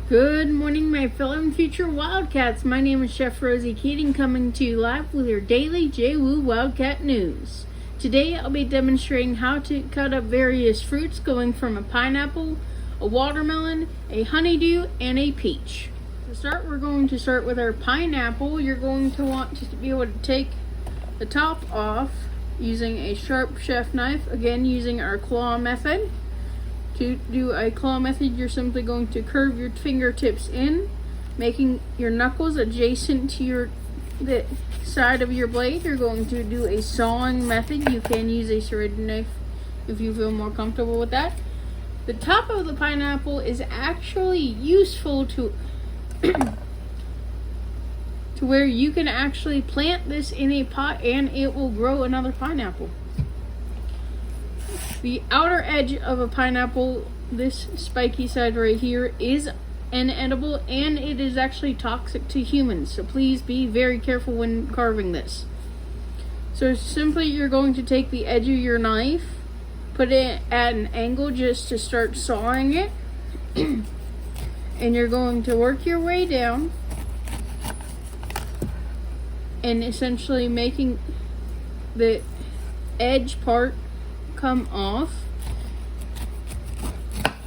Good morning, my fellow and future Wildcats. My name is Chef Rosie Keating, coming to you live with your daily JWoo Wildcat news. Today I'll be demonstrating how to cut up various fruits, going from a pineapple, a watermelon, a honeydew, and a peach. To start, we're going to start with our pineapple. You're going to want to be able to take the top off using a sharp chef knife, again using our claw method. To do a claw method, you're simply going to curve your fingertips in, making your knuckles adjacent to the side of your blade. You're going to do a sawing method. You can use a serrated knife if you feel more comfortable with that. The top of the pineapple is actually useful to where you can actually plant this in a pot and it will grow another pineapple. The outer edge of a pineapple, this spiky side right here, is inedible and it is actually toxic to humans. So please be very careful when carving this. So simply you're going to take the edge of your knife, put it at an angle just to start sawing it. And you're going to work your way down and essentially making the edge part come off.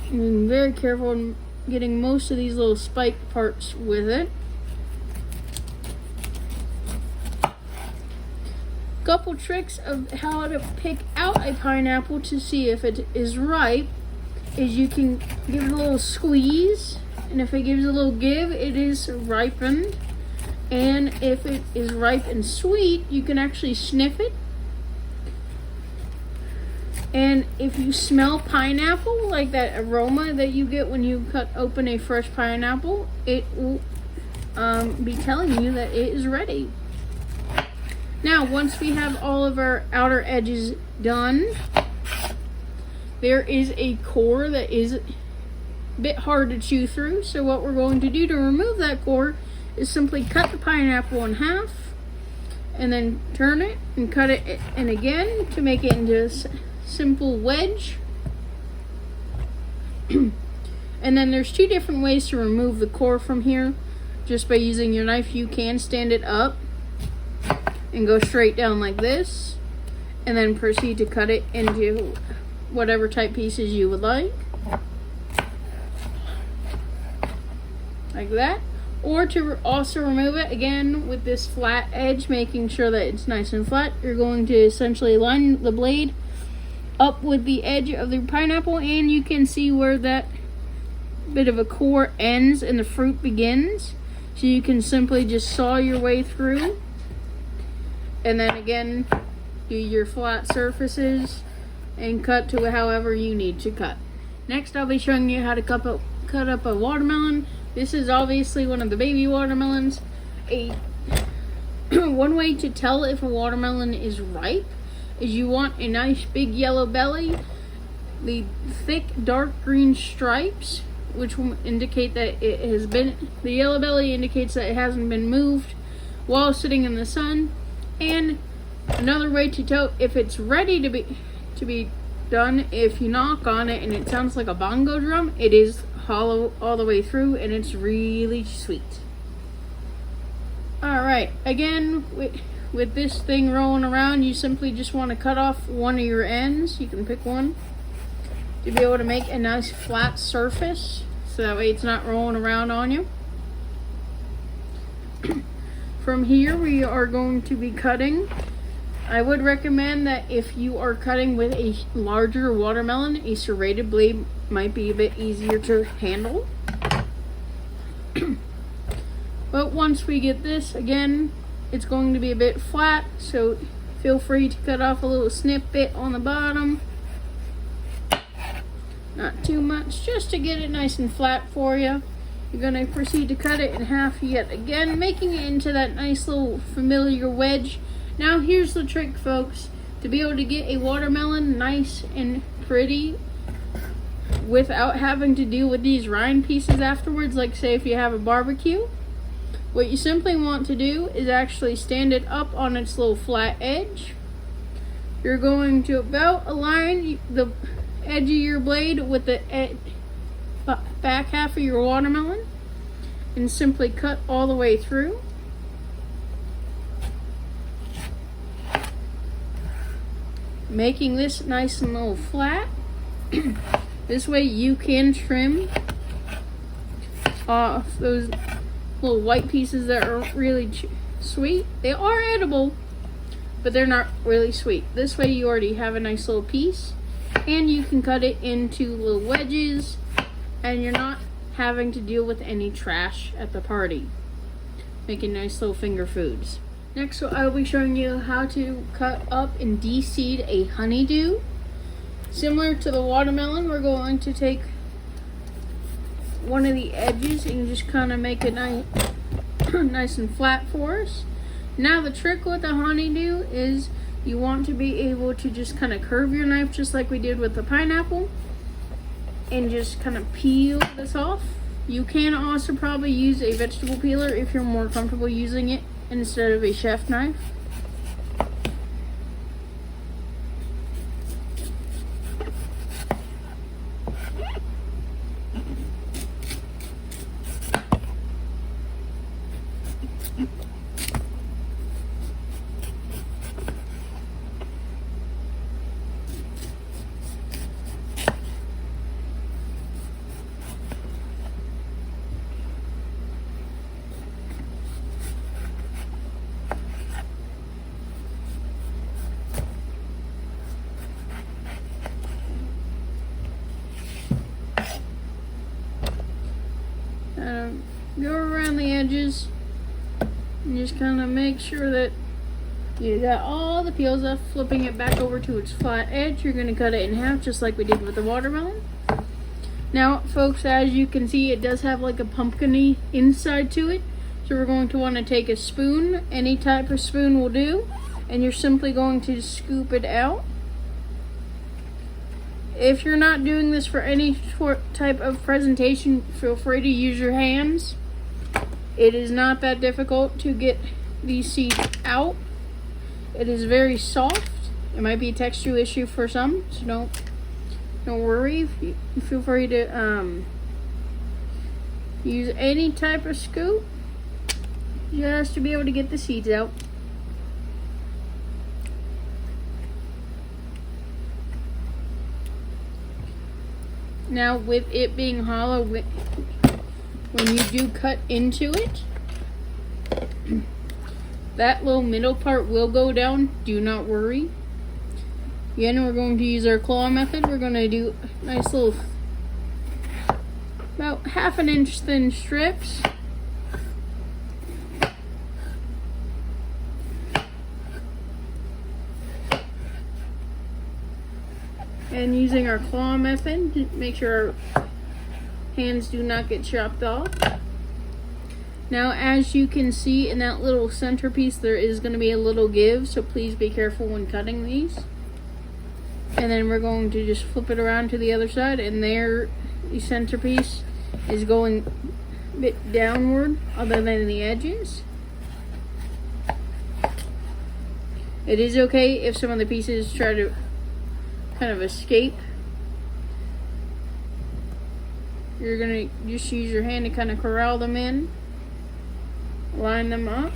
And be very careful in getting most of these little spike parts with it. Couple tricks of how to pick out a pineapple to see if it is ripe is you can give it a little squeeze, and if it gives a little give, it is ripened. And if it is ripe and sweet, you can actually sniff it. And if you smell pineapple, like that aroma that you get when you cut open a fresh pineapple, it will be telling you that it is ready. Now, once we have all of our outer edges done, there is a core that is a bit hard to chew through. So what we're going to do to remove that core is simply cut the pineapple in half and then turn it and cut it in again to make it into a simple wedge. And then there's two different ways to remove the core from here. Just by using your knife, you can stand it up and go straight down like this, and then proceed to cut it into whatever type pieces you would like, like that. Or to also remove it, again with this flat edge, making sure that it's nice and flat, you're going to essentially line the blade up with the edge of the pineapple, and you can see where that bit of a core ends and the fruit begins. So you can simply just saw your way through, and then again do your flat surfaces and cut to however you need to cut. Next, I'll be showing you how to cut up a watermelon. This is obviously one of the baby watermelons. One way to tell if a watermelon is ripe is you want a nice big yellow belly, the thick dark green stripes, which will indicate that it has been, the yellow belly indicates that it hasn't been moved while sitting in the sun. And another way to tell if it's ready to be done, if you knock on it and it sounds like a bongo drum, it is hollow all the way through and it's really sweet. Alright, again, with this thing rolling around, you simply just want to cut off one of your ends. You can pick one to be able to make a nice flat surface, so that way it's not rolling around on you. From here, we are going to be cutting. I would recommend that if you are cutting with a larger watermelon, a serrated blade might be a bit easier to handle. But once we get this, again, it's going to be a bit flat, so feel free to cut off a little snippet on the bottom. Not too much, just to get it nice and flat for you. You're going to proceed to cut it in half yet again, making it into that nice little familiar wedge. Now here's the trick, folks. To be able to get a watermelon nice and pretty without having to deal with these rind pieces afterwards, like say if you have a barbecue, what you simply want to do is actually stand it up on its little flat edge. You're going to about align the edge of your blade with the back half of your watermelon and simply cut all the way through. Making this nice and little flat. This way you can trim off those little white pieces that are really sweet. They are edible, but they're not really sweet. This way you already have a nice little piece, and you can cut it into little wedges, and you're not having to deal with any trash at the party. Making nice little finger foods. Next, I'll be showing you how to cut up and de-seed a honeydew. Similar to the watermelon, we're going to take one of the edges and just kind of make it nice and flat for us. Now the trick with the honeydew is you want to be able to just kind of curve your knife just like we did with the pineapple and just kind of peel this off. You can also probably use a vegetable peeler if you're more comfortable using it instead of a chef knife. Go around the edges and just kind of make sure that you got all the peels off. Flipping it back over to its flat edge, you're going to cut it in half just like we did with the watermelon. Now folks, as you can see, it does have like a pumpkin-y inside to it, so we're going to want to take a spoon, any type of spoon will do, and you're simply going to scoop it out. If you're not doing this for any type of presentation, feel free to use your hands. It is not that difficult to get these seeds out. It is very soft. It might be a texture issue for some, so don't worry. You feel free to use any type of scoop just to be able to get the seeds out. Now, with it being hollow, when you do cut into it, that little middle part will go down. Do not worry. Again, we're going to use our claw method. We're going to do nice little, about 1/2 inch thin strips. And using our claw method to make sure our hands do not get chopped off. Now, as you can see in that little centerpiece, there is going to be a little give, so please be careful when cutting these. And then we're going to just flip it around to the other side, and there the centerpiece is going a bit downward other than the edges. It is okay if some of the pieces try to kind of escape. You're gonna just use your hand to kind of corral them in, line them up.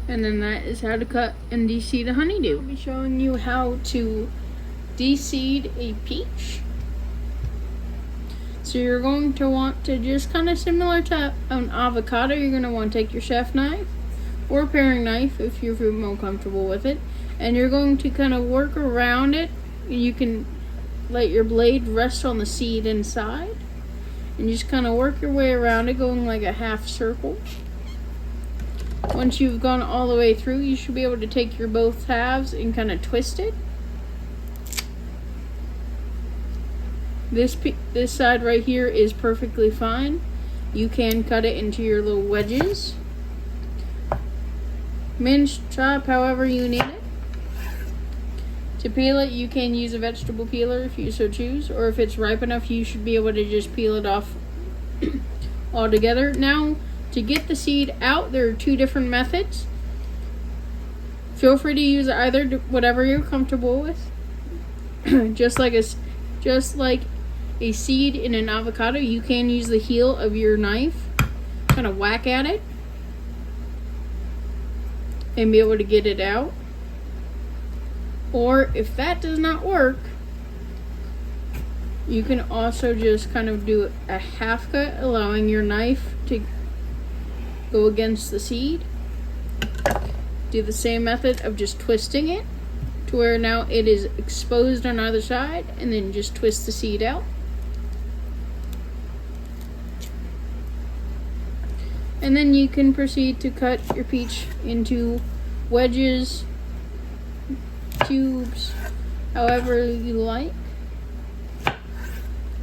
And then that is how to cut and de-seed a honeydew. I'll be showing you how to de-seed a peach. So you're going to want to, just kind of similar to an avocado, you're going to want to take your chef knife or paring knife if you feel more comfortable with it, and you're going to kind of work around it. You can let your blade rest on the seed inside and just kind of work your way around it, going like a half circle. Once you've gone all the way through, you should be able to take your both halves and kind of twist it. This side right here is perfectly fine. You can cut it into your little wedges. Mince, chop, however you need it. To peel it, you can use a vegetable peeler if you so choose, or if it's ripe enough, you should be able to just peel it off altogether. Now, To get the seed out, there are two different methods. Feel free to use either, whatever you're comfortable with. just like a seed in an avocado, you can use the heel of your knife, kind of whack at it, and be able to get it out. Or if that does not work, you can also just kind of do a half cut, allowing your knife to go against the seed. Do the same method of just twisting it to where now it is exposed on either side, and then just twist the seed out. And then you can proceed to cut your peach into wedges, cubes, however you like.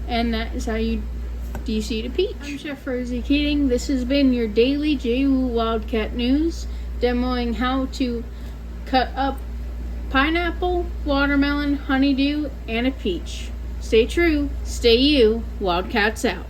And that is how you de-seed a peach. I'm Chef Rosie Keating. This has been your daily JWU Wildcat News, demoing how to cut up pineapple, watermelon, honeydew, and a peach. Stay true, stay you, Wildcats out.